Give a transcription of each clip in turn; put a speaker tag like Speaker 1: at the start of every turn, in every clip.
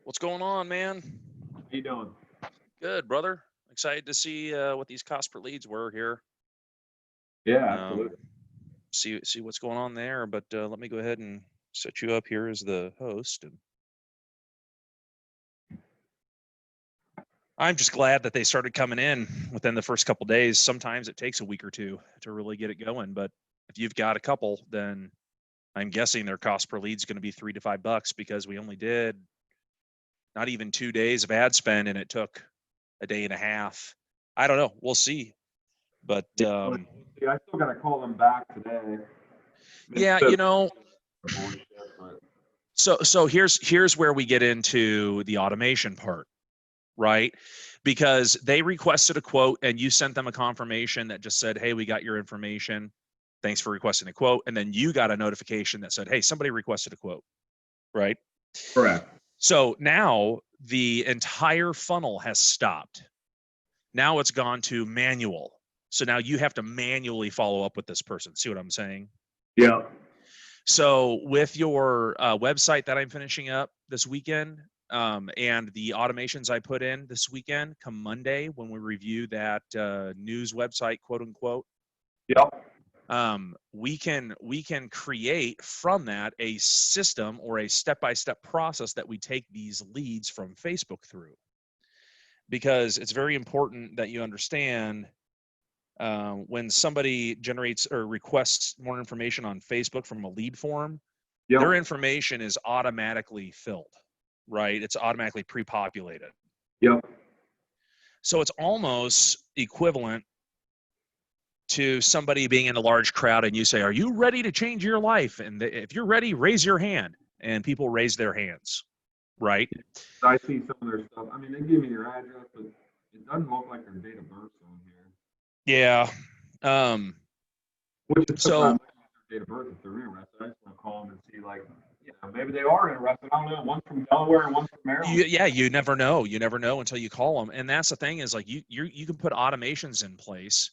Speaker 1: What's going on, man?
Speaker 2: How you doing?
Speaker 1: Good, brother. Excited to see what these cost per leads were here.
Speaker 2: Yeah,
Speaker 1: Um,
Speaker 2: absolutely.
Speaker 1: see what's going on there. But let me go ahead and set you up here as the host. And I'm just glad that they started coming in within the first couple days. Sometimes it takes a week or two to really get it going. But if you've got a couple, then I'm guessing their cost per lead is going to be $3 to $5 because we only did not even 2 days of ad spend, and it took a day and a half. I don't know. We'll see. But
Speaker 2: See, I still gotta call them back today. I mean,
Speaker 1: yeah,
Speaker 2: it's bullshit, but
Speaker 1: so here's where we get into the automation part, right? Because they requested a quote and you sent them a confirmation that just said, hey, we got your information, thanks for requesting a quote. And then you got a notification that said, hey, somebody requested a quote, right?
Speaker 2: correct.
Speaker 1: So now the entire funnel has stopped. Now it's gone to manual. So now you have to manually follow up with this person. See what I'm saying?
Speaker 2: Yeah.
Speaker 1: So with your website that I'm finishing up this weekend, and the automations I put in this weekend, come Monday when we review that news website, quote unquote,
Speaker 2: Yep.
Speaker 1: we can create from that a system or a step-by-step process that we take these leads from Facebook through. Because it's very important that you understand when somebody generates or requests more information on Facebook from a lead form, their
Speaker 2: Yep.
Speaker 1: information is automatically filled, right? It's automatically pre-populated.
Speaker 2: Yep.
Speaker 1: So it's almost equivalent to somebody being in a large crowd and you say, are you ready to change your life? And if you're ready, raise your hand. And people raise their hands, right?
Speaker 2: I see some of their stuff. I mean, they give me your address, but it doesn't look like their date of birth on here.
Speaker 1: Yeah.
Speaker 2: Which is something I
Speaker 1: So
Speaker 2: might use their date of birth if they're interested. I just want to call them and see, like, maybe they are interested. I don't know. One's from Delaware and one's from Maryland.
Speaker 1: you never know. You never know until you call them. And that's the thing is like you can put automations in place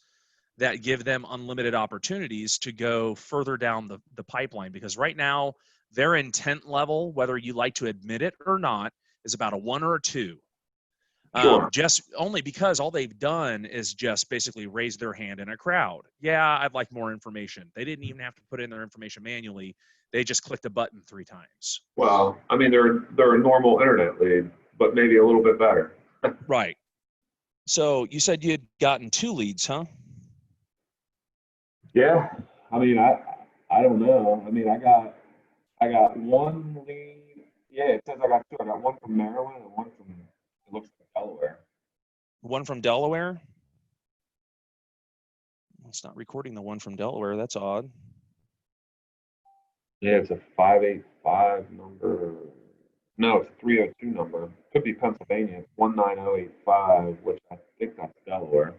Speaker 1: that give them unlimited opportunities to go further down the pipeline, because right now their intent level, whether you like to admit it or not, is about a 1 or a 2.
Speaker 2: Sure.
Speaker 1: Just only because all they've done is just basically raise their hand in a crowd. Yeah, I'd like more information. They didn't even have to put in their information manually. They just clicked a button 3 times.
Speaker 2: Well, I mean, they're a normal internet lead, but maybe a little bit better.
Speaker 1: Right. So you said you had gotten 2 leads, huh?
Speaker 2: Yeah. I mean, I don't know. I mean, I got one lead. Yeah, it says I got two. I got one from Maryland and one from, it looks like Delaware.
Speaker 1: One from Delaware. It's not recording the one from Delaware. That's odd.
Speaker 2: Yeah, it's a 585 number. No, it's a 302 number. Could be Pennsylvania. It's 19085, which I think that's Delaware.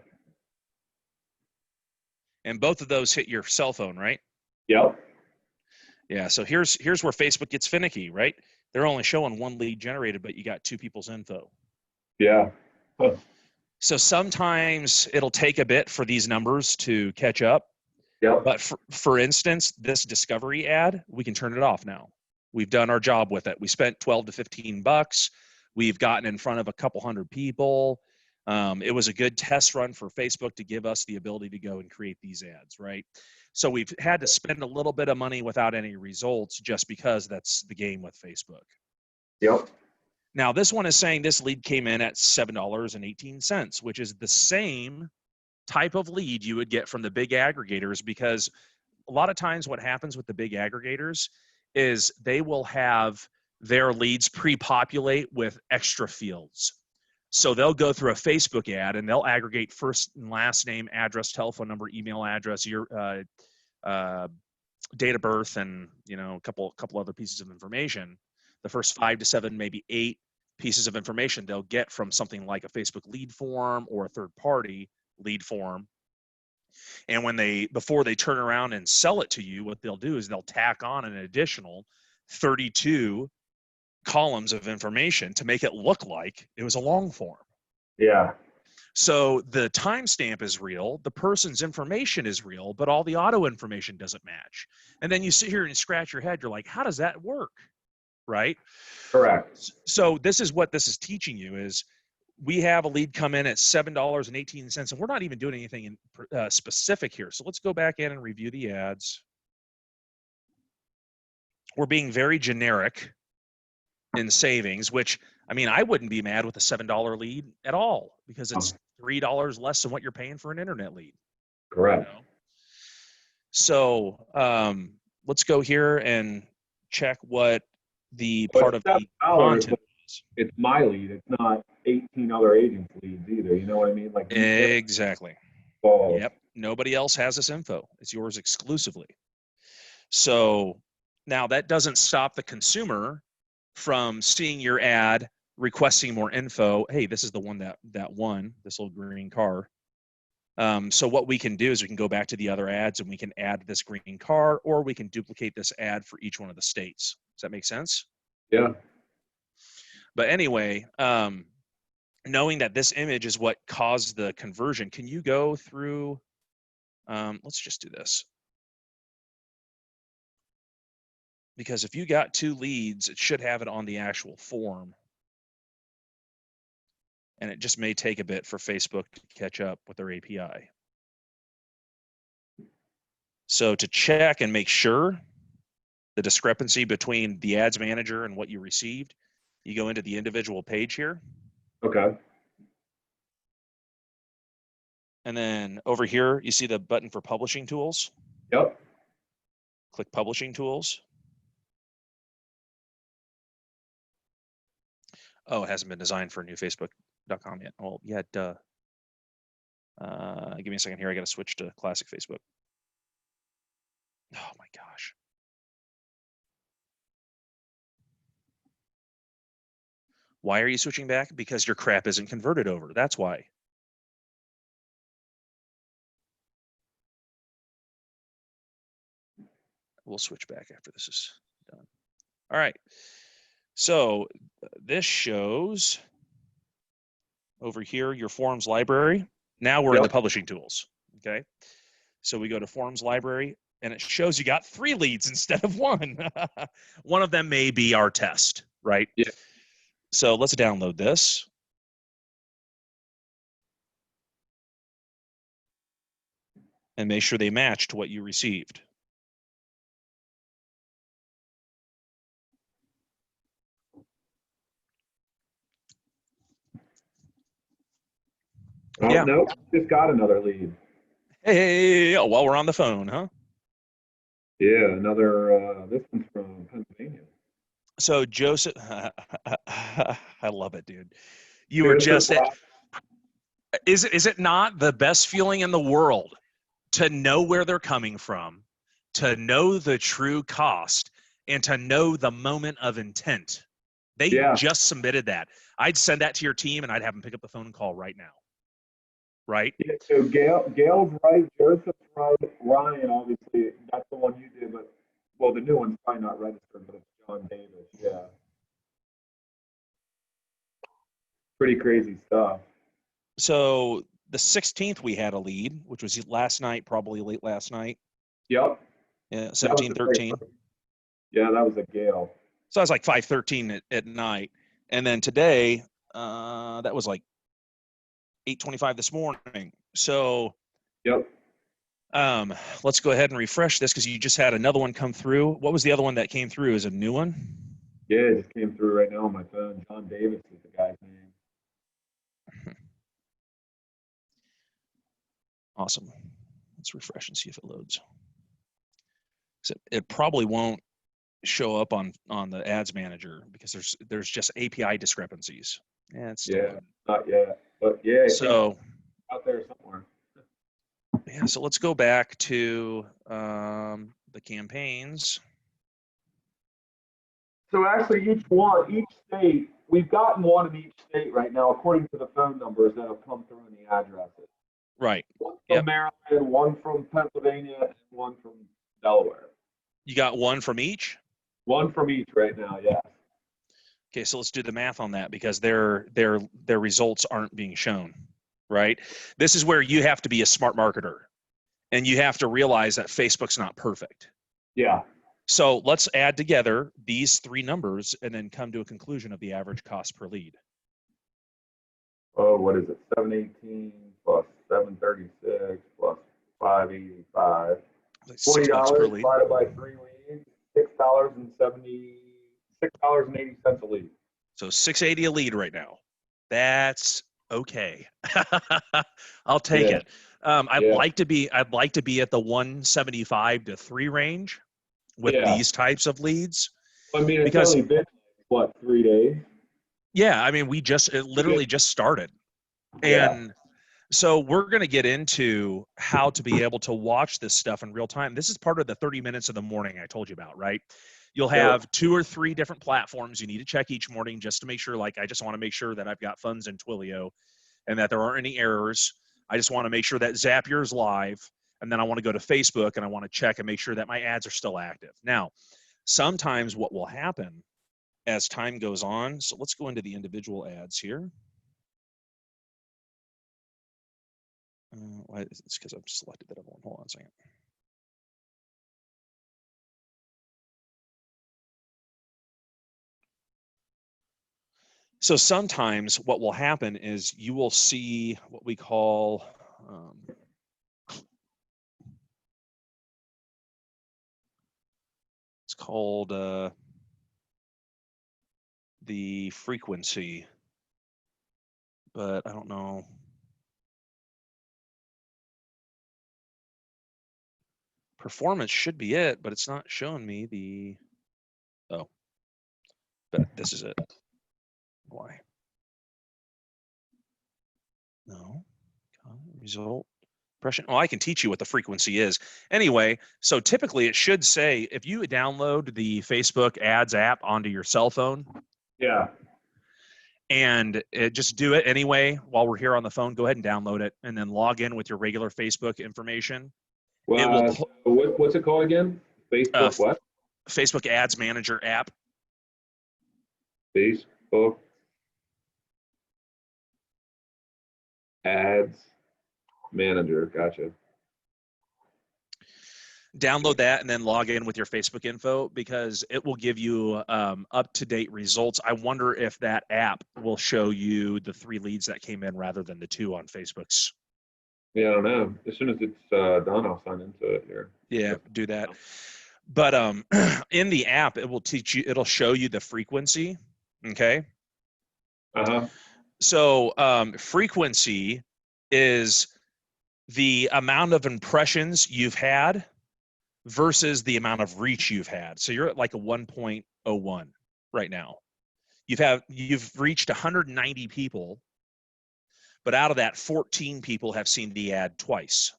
Speaker 1: And both of those hit your cell phone, right?
Speaker 2: Yep.
Speaker 1: Yeah. So here's where Facebook gets finicky, right? They're only showing 1 lead generated, but you got 2 people's info.
Speaker 2: Yeah. Huh.
Speaker 1: So sometimes it'll take a bit for these numbers to catch up.
Speaker 2: Yep.
Speaker 1: But for instance, this discovery ad, we can turn it off now. We've done our job with it. We spent 12 to 15 bucks. We've gotten in front of a couple hundred people. It was a good test run for Facebook to give us the ability to go and create these ads, right? So we've had to spend a little bit of money without any results just because that's the game with Facebook.
Speaker 2: Yep.
Speaker 1: Now, this one is saying this lead came in at $7.18, which is the same type of lead you would get from the big aggregators, because a lot of times what happens with the big aggregators is they will have their leads pre-populate with extra fields. So they'll go through a Facebook ad and they'll aggregate first and last name, address, telephone number, email address, your date of birth, and a couple other pieces of information. The first 5 to 7, maybe 8 pieces of information they'll get from something like a Facebook lead form or a third-party lead form. And before they turn around and sell it to you, what they'll do is they'll tack on an additional 32 columns of information to make it look like it was a long form.
Speaker 2: Yeah.
Speaker 1: So the timestamp is real, the person's information is real, but all the auto information doesn't match. And then you sit here and scratch your head. You're like, how does that work? right?
Speaker 2: Correct.
Speaker 1: So this is what this is teaching you is we have a lead come in at $7.18, and we're not even doing anything in specific here. So let's go back in and review the ads. We're being very generic in savings, which, I mean, I wouldn't be mad with a $7 lead at all because it's $3 less than what you're paying for an internet lead.
Speaker 2: Correct.
Speaker 1: You know? So let's go here and check what the part of the content is.
Speaker 2: It's my lead. It's not 18 other agents' leads either. You know what I mean? Like
Speaker 1: exactly. Yep. Nobody else has this info. It's yours exclusively. So now that doesn't stop the consumer from seeing your ad, requesting more info. Hey, this is the one that won, this little green car. So what we can do is we can go back to the other ads and we can add this green car, or we can duplicate this ad for each one of the states. Does that make sense?
Speaker 2: Yeah.
Speaker 1: But anyway, knowing that this image is what caused the conversion, can you go through, let's just do this. Because if you got 2 leads, it should have it on the actual form. And it just may take a bit for Facebook to catch up with their API. So to check and make sure the discrepancy between the ads manager and what you received, you go into the individual page here.
Speaker 2: Okay.
Speaker 1: And then over here, you see the button for publishing tools.
Speaker 2: Yep.
Speaker 1: Click publishing tools. Oh, it hasn't been designed for new Facebook.com yet. Well, yeah, duh. Give me a second here. I got to switch to classic Facebook. Oh my gosh. Why are you switching back? Because your crap isn't converted over. That's why. We'll switch back after this is done. All right. So this shows over here your forms library. Now we're in the publishing tools. Okay. So we go to forms library and it shows you got 3 leads instead of 1. One of them may be our test, right?
Speaker 2: Yeah.
Speaker 1: So let's download this. And make sure they match to what you received.
Speaker 2: Oh, yeah. Nope. Just got another lead.
Speaker 1: Hey, while we're on the phone, huh?
Speaker 2: Yeah, another, this one's from Pennsylvania.
Speaker 1: So Joseph, I love it, dude. You were just, is it not the best feeling in the world to know where they're coming from, to know the true cost, and to know the moment of intent? They just submitted that. I'd send that to your team and I'd have them pick up the phone and call right now. Right?
Speaker 2: Yeah, so Gail's right, Joseph's right, Ryan, obviously, that's the one you did, but, well, the new one's probably not registered, but it's John Davis, yeah. Pretty crazy stuff.
Speaker 1: So the 16th we had a lead, which was last night, probably late last night.
Speaker 2: Yep.
Speaker 1: Yeah, 17:13.
Speaker 2: Yeah, that was a Gale.
Speaker 1: So that was like 5:13 at night. And then today, that was like 8:25 this morning. So
Speaker 2: yep.
Speaker 1: Let's go ahead and refresh this because you just had another one come through. What was the other one that came through? Is it a new one?
Speaker 2: Yeah, it just came through right now on my phone. John Davis is the guy's name.
Speaker 1: Awesome. Let's refresh and see if it loads. So it probably won't show up on the ads manager because there's just API discrepancies. Yeah, it's still
Speaker 2: not yet, but yeah.
Speaker 1: So
Speaker 2: out there somewhere.
Speaker 1: Yeah, so let's go back to the campaigns.
Speaker 2: So actually, each state, we've gotten one in each state right now, according to the phone numbers that have come through in the addresses.
Speaker 1: Right.
Speaker 2: One from Maryland, one from Pennsylvania, and one from Delaware.
Speaker 1: You got one from each?
Speaker 2: One from each right now, yeah.
Speaker 1: Okay, so let's do the math on that because their results aren't being shown, right? This is where you have to be a smart marketer, and you have to realize that Facebook's not perfect.
Speaker 2: Yeah.
Speaker 1: So let's add together these three numbers and then come to a conclusion of the average cost per lead.
Speaker 2: Oh, what is it? 718 plus 736 plus 585.
Speaker 1: Like
Speaker 2: $40
Speaker 1: $6 per lead.
Speaker 2: divided by 3 leads, $6.80 a lead.
Speaker 1: So $6.80 a lead right now. That's okay. I'll take it. I'd like to be at the 175 to 3 range with these types of leads.
Speaker 2: I mean, it's only been what, 3 days?
Speaker 1: Yeah, I mean, it literally just started. And so we're going to get into how to be able to watch this stuff in real time. This is part of the 30 minutes of the morning I told you about, right? You'll have 2 or 3 different platforms you need to check each morning just to make sure, like, I just want to make sure that I've got funds in Twilio and that there aren't any errors. I just want to make sure that Zapier is live. And then I want to go to Facebook and I want to check and make sure that my ads are still active. Now, sometimes what will happen as time goes on, so let's go into the individual ads here. It's because I've selected that other one. Hold on a second. So sometimes what will happen is you will see what we call it's called the frequency, but I don't know. Performance should be it, but it's not showing me the, oh, but this is it. Why? No, result, impression. Oh, I can teach you what the frequency is. Anyway, so typically it should say, if you download the Facebook ads app onto your cell phone.
Speaker 2: Yeah.
Speaker 1: And just do it anyway while we're here on the phone. Go ahead and download it and then log in with your regular Facebook information.
Speaker 2: Well, what's it called again? Facebook what?
Speaker 1: Facebook Ads Manager app.
Speaker 2: Facebook Ads Manager. Gotcha.
Speaker 1: Download that and then log in with your Facebook info because it will give you up-to-date results. I wonder if that app will show you the 3 leads that came in rather than the 2 on Facebook's.
Speaker 2: Yeah, I don't know. As soon as it's done, I'll sign into it here.
Speaker 1: Yeah, do that. But in the app, it will teach you. It'll show you the frequency. Okay. So frequency is the amount of impressions you've had versus the amount of reach you've had. So you're at like a 1.01 right now. You've reached 190 people, but out of that, 14 people have seen the ad twice.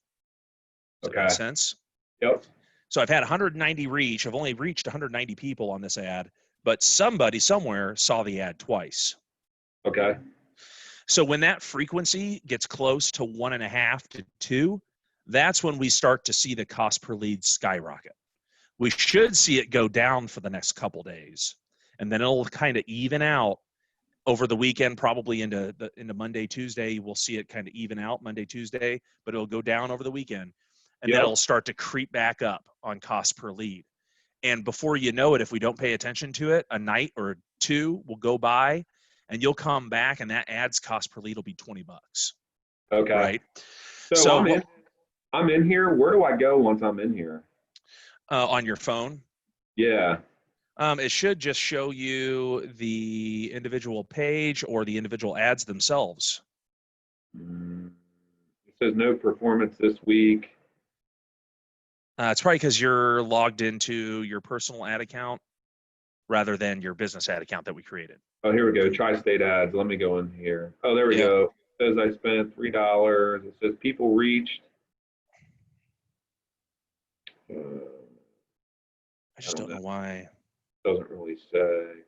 Speaker 1: Does that make sense?
Speaker 2: Yep.
Speaker 1: So I've had 190 reach. I've only reached 190 people on this ad, but somebody somewhere saw the ad twice.
Speaker 2: Okay.
Speaker 1: So when that frequency gets close to 1.5 to 2, that's when we start to see the cost per lead skyrocket. We should see it go down for the next couple days, and then it'll kind of even out over the weekend, probably into Monday, Tuesday. We'll see it kind of even out Monday, Tuesday, but it'll go down over the weekend, and then it'll start to creep back up on cost per lead. And before you know it, if we don't pay attention to it, a night or 2 will go by, and you'll come back, and that ad's cost per lead will be $20.
Speaker 2: Okay.
Speaker 1: Right.
Speaker 2: So I'm in here. Where do I go once I'm in here?
Speaker 1: On your phone.
Speaker 2: Yeah.
Speaker 1: It should just show you the individual page or the individual ads themselves.
Speaker 2: It says no performance this week.
Speaker 1: It's probably because you're logged into your personal ad account rather than your business ad account that we created.
Speaker 2: Oh, here we go. Tri-State ads. Let me go in here. Oh, there we go. It says I spent $3. It says people reached.
Speaker 1: I just don't know why.
Speaker 2: Doesn't really say.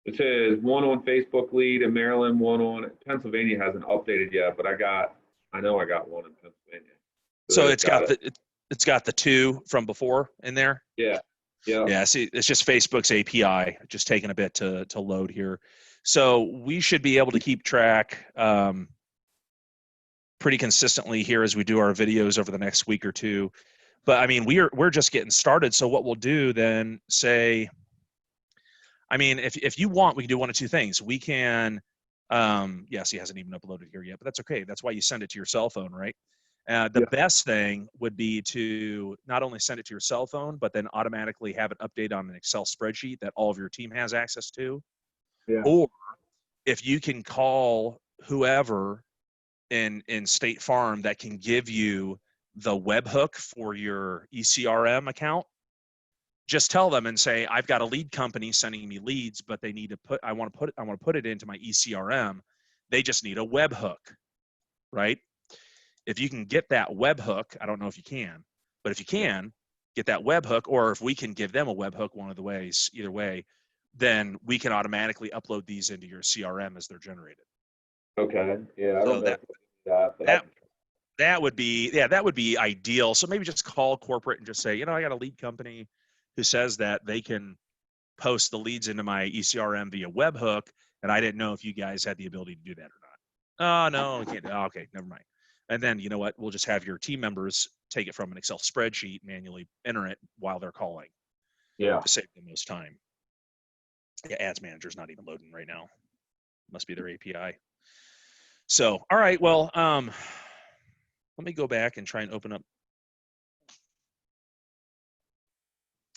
Speaker 2: It says 1 on Facebook lead in Maryland, 1 on Pennsylvania hasn't updated yet, but I know I got 1 in Pennsylvania.
Speaker 1: So it's got the 2 from before in there.
Speaker 2: Yeah.
Speaker 1: See, it's just Facebook's API just taking a bit to load here. So we should be able to keep track pretty consistently here as we do our videos over the next week or 2 But I mean, we're just getting started. So what we'll do then, say, I mean, if you want, we can do one of two things. We can, yes, he hasn't even uploaded here yet, but that's okay. That's why you send it to your cell phone, right? The
Speaker 2: Yeah.
Speaker 1: best thing would be to not only send it to your cell phone, but then automatically have it update on an Excel spreadsheet that all of your team has access to.
Speaker 2: Yeah.
Speaker 1: Or if you can call whoever in State Farm that can give you the webhook for your ECRM account, just tell them and say, I've got a lead company sending me leads, but they need to I want to put it into my ECRM. They just need a webhook, right? If you can get that webhook, I don't know if you can, but if you can get that webhook, or if we can give them a webhook, one of the ways, either way, then we can automatically upload these into your CRM as they're generated.
Speaker 2: Okay. Yeah. I
Speaker 1: So
Speaker 2: don't know if I do that, but
Speaker 1: that would be, yeah, that would be ideal. So maybe just call corporate and just say, I got a lead company who says that they can post the leads into my ECRM via webhook, and I didn't know if you guys had the ability to do that or not. Oh, no, we can't. Oh, okay, never mind. And then, you know what? We'll just have your team members take it from an Excel spreadsheet, manually enter it while they're calling
Speaker 2: yeah.
Speaker 1: to save the most time. Yeah, Ads Manager's not even loading right now. Must be their API. So, all right, well, let me go back and try and open up.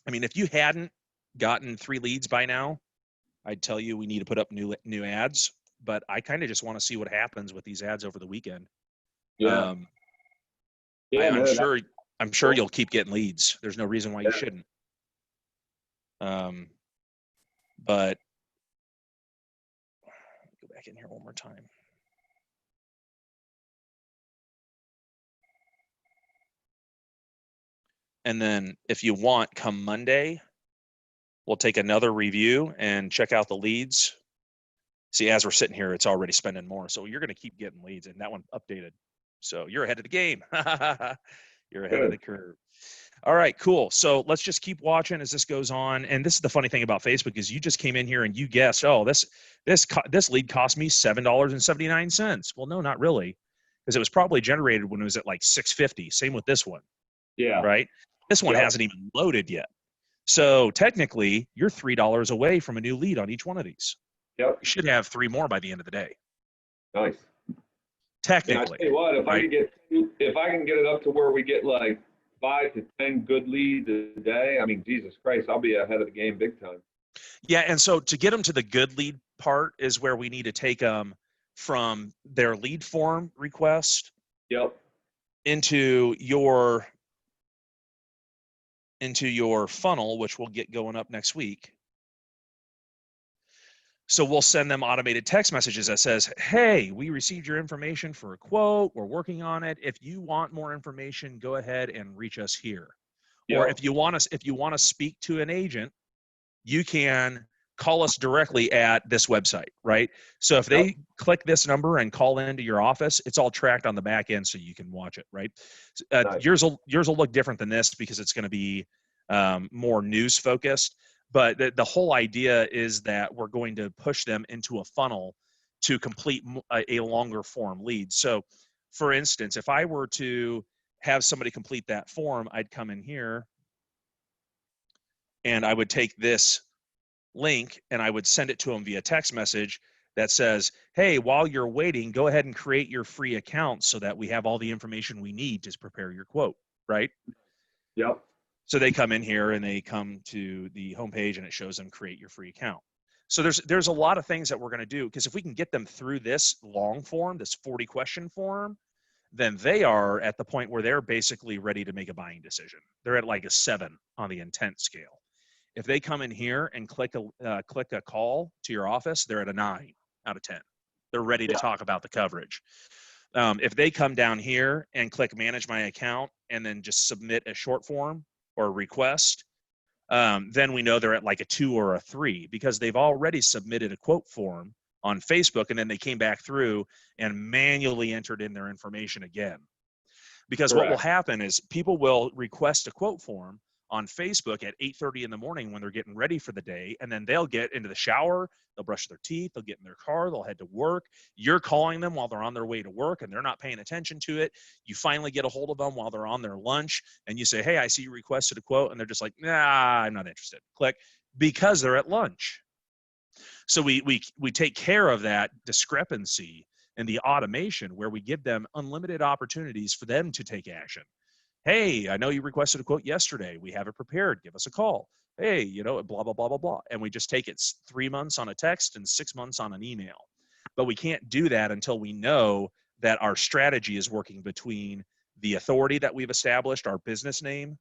Speaker 1: I mean, if you hadn't gotten 3 leads by now, I'd tell you we need to put up new ads, but I kind of just want to see what happens with these ads over the weekend.
Speaker 2: Yeah. Yeah.
Speaker 1: I'm
Speaker 2: No,
Speaker 1: sure you'll keep getting leads. There's no reason why you shouldn't. But go back in here one more time. And then if you want, come Monday, we'll take another review and check out the leads. See, as we're sitting here, it's already spending more. So you're going to keep getting leads, and that one updated. So you're ahead of the game. You're ahead of the curve. All right, cool. So let's just keep watching as this goes on. And this is the funny thing about Facebook is you just came in here and you guessed, oh, this lead cost me $7.79. Well, no, not really, because it was probably generated when it was at like $6.50. Same with this one.
Speaker 2: Yeah.
Speaker 1: Right. This one hasn't even loaded yet. So technically, you're $3 away from a new lead on each one of these.
Speaker 2: Yep.
Speaker 1: You should have 3 more by the end of the day.
Speaker 2: Nice.
Speaker 1: Technically.
Speaker 2: And I tell you what, if I can get it up to where we get like 5 to 10 good leads a day, I mean, Jesus Christ, I'll be ahead of the game big time.
Speaker 1: Yeah, and so to get them to the good lead part is where we need to take them from their lead form request into your funnel, which we'll get going up next week. So we'll send them automated text messages that says, hey, we received your information for a quote. We're working on it. If you want more information, go ahead and reach us here. Or if you want to speak to an agent, you can call us directly at this website, right? So if they click this number and call into your office, it's all tracked on the back end so you can watch it, right?
Speaker 2: Nice.
Speaker 1: Yours will look different than this because it's going to be more news focused. But the whole idea is that we're going to push them into a funnel to complete a longer form lead. So for instance, if I were to have somebody complete that form, I'd come in here and I would take this link and I would send it to them via text message that says, hey, while you're waiting, go ahead and create your free account so that we have all the information we need to prepare your quote, right?
Speaker 2: Yep.
Speaker 1: So they come in here and they come to the homepage and it shows them create your free account. So there's a lot of things that we're going to do, because if we can get them through this long form, this 40 question form, then they are at the point where they're basically ready to make a buying decision. They're at like a 7 on the intent scale. If they come in here and click a call to your office, they're at a 9 out of 10. They're ready to talk about the coverage. If they come down here and click manage my account and then just submit a short form or a request, then we know they're at like a 2 or a 3 because they've already submitted a quote form on Facebook and then they came back through and manually entered in their information again. Because what will happen is people will request a quote form on Facebook at 8:30 in the morning when they're getting ready for the day, and then they'll get into the shower, they'll brush their teeth, they'll get in their car, they'll head to work. You're calling them while they're on their way to work and they're not paying attention to it. You finally get a hold of them while they're on their lunch and you say, hey, I see you requested a quote, and they're just like, nah, I'm not interested. Click, because they're at lunch. So we take care of that discrepancy in the automation where we give them unlimited opportunities for them to take action. Hey, I know you requested a quote yesterday. We have it prepared. Give us a call. Hey, blah, blah, blah, blah, blah. And we just take it 3 months on a text and 6 months on an email. But we can't do that until we know that our strategy is working between the authority that we've established, our business name,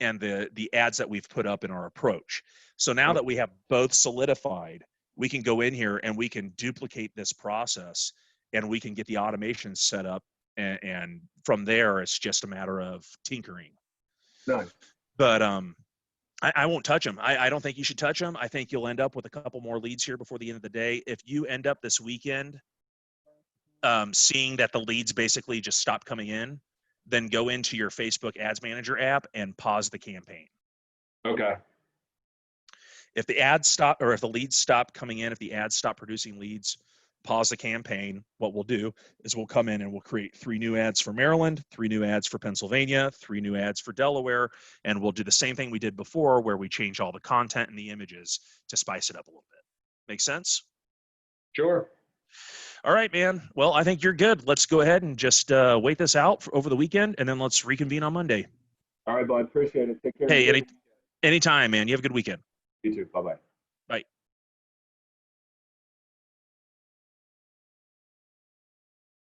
Speaker 1: and the ads that we've put up in our approach. So now that we have both solidified, we can go in here and we can duplicate this process and we can get the automation set up. And from there, it's just a matter of tinkering.
Speaker 2: Nice.
Speaker 1: But I won't touch them. I don't think you should touch them. I think you'll end up with a couple more leads here before the end of the day. If you end up this weekend seeing that the leads basically just stop coming in, then go into your Facebook Ads Manager app and pause the campaign.
Speaker 2: Okay.
Speaker 1: If the ads stop, or if the leads stop coming in, if the ads stop producing leads, pause the campaign. What we'll do is we'll come in and we'll create 3 new ads for Maryland, 3 new ads for Pennsylvania, 3 new ads for Delaware, and we'll do the same thing we did before where we change all the content and the images to spice it up a little bit. Make sense?
Speaker 2: Sure.
Speaker 1: All right, man. Well, I think you're good. Let's go ahead and just wait this out for over the weekend, and then let's reconvene on Monday.
Speaker 2: All right, bud. Appreciate it. Take care.
Speaker 1: Hey, anytime, man. You have a good weekend.
Speaker 2: You too. Bye-bye.